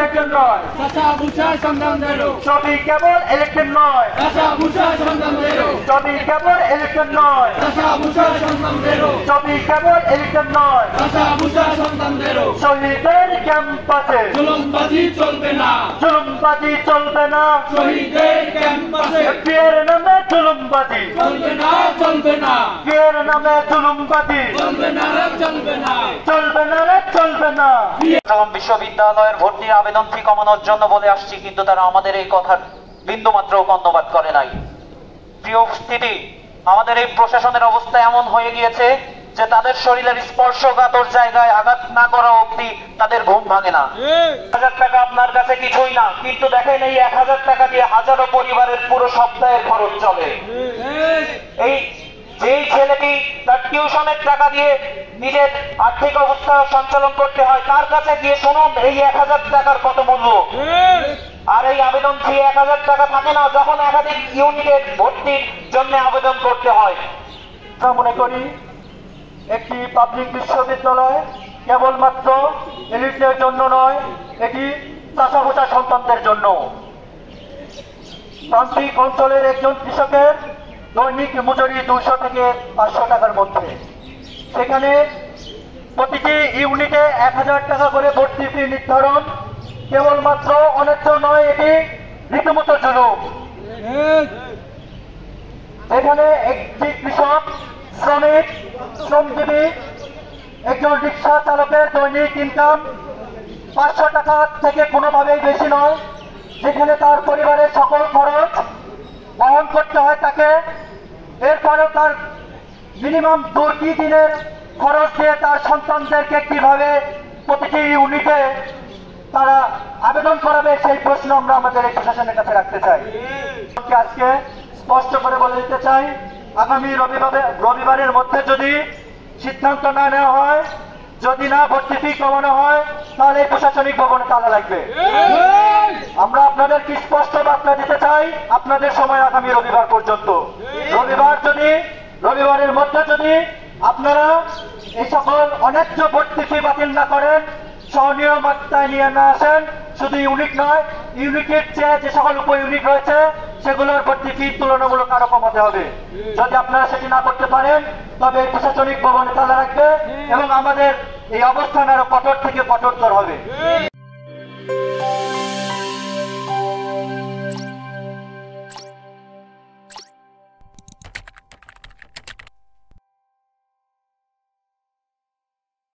Election নয়, যদি কেবল election নয়, যদি কেবল ইলেকশন নয়, যদি কেবল ইলেকশন নয়, শহীদের ক্যাম্পাসে জুলুমবাজি চলবে না, জুলুমবাজি চলবে না, শহীদের ক্যাম্পাসে বিয়ের নামে জুলুমবাজি চলবে না, চলবে না, বিয়ের নামে জুলুমবাজি চলবে না, চলবে না, চলবে না রে চলবে না। বিশ্ববিদ্যালয়ের ভর্তির আবেদন ফি কমানোর জন্য বলে আসছি, কিন্তু তারা আমাদের এই কথার বিন্দুমাত্র কর্ণপাত করে নাই। প্রিয় উপস্থিতি, আমাদের এই প্রশাসনের অবস্থা এমন হয়ে গিয়েছে যে তাদের শরীরের স্পর্শকাতর জায়গায় আঘাত না করা অবধি তাদের ঘুম ভাঙে না। 1000 টাকা আপনার কাছে কিছুই না, কিন্তু দেখেন এই 1000 টাকা দিয়ে হাজারো পরিবারের পুরো সপ্তাহের খরচ চলে। এই যেই ছেলেটি তার টিউশনের টাকা দিয়ে নিজের আর্থিক অবস্থা সঞ্চালন করতে হয়, তার কাছে গিয়ে শুনুন এই 1000 টাকার কত মূল্য। আর এই আবেদন ফি 1000 টাকা থাকে না যখন একাধিক ইউনিটের ভর্তির জন্য আবেদন করতে হয়। আমরা মনে করি একটি পাবলিক বিশ্ববিদ্যালয় কেবলমাত্র এলিটদের জন্য নয়, এটি চাষাভুষা সন্তানদের জন্য। প্রান্তিক অঞ্চলের একজন কৃষকের দৈনিক মজুরি 200 থেকে 500 টাকার মধ্যে, সেখানে প্রতিটি ইউনিটে 1000 টাকা করে ভর্তি ফি নির্ধারণ কেবলমাত্র অন্যায্য নয়, এটি রীতিমতো জুলুম। এখানে একটি কৃষক, শ্রমিক, শ্রমজীবী, একজন রিক্সা চালকের দৈনিক ইনকাম 500 টাকা থেকে কোনোভাবেই বেশি নয়, যেখানে তার পরিবারের সকল খরচ বহন করতে হয় তাকে। এরপরেও তার মিনিমাম 2 দিনের খরচ দিয়ে তার সন্তানদেরকে কিভাবে প্রতিটি ইউনিটে তারা আবেদন করাবে, সেই প্রশ্ন আমরা আমাদের এই প্রশাসনের কাছে রাখতে চাই। আজকে স্পষ্ট করে বলে দিতে চাই, আগামী রবিবারের মধ্যে যদি সিদ্ধান্ত না নেওয়া হয়, যদি না ভর্তি ফি কমানো হয়, তাহলে এই প্রশাসনিক ভবনে তালা লাগবে। আমরা আপনাদেরকে স্পষ্ট বার্তা দিতে চাই, আপনাদের সময় আগামী রবিবার পর্যন্ত। রবিবারের মধ্যে যদি আপনারা এই সকল অন্যায্য ভর্তি ফি বাতিল না করেন, সহনীয় মাত্রায় নিয়ে না আসেন, শুধু ইউনিট নয়, ইউনিটের চেয়ে যে সকল উপ ইউনিট রয়েছে সেগুলোর ভর্তি ফি তুলনামূলক আরো কমাতে হবে। যদি আপনারা সেটি না করতে পারেন, তবে প্রশাসনিক ভবনে তালা রাখবে এবং আমাদের এই অবস্থান আরো কঠোর থেকে কঠোরতর হবে।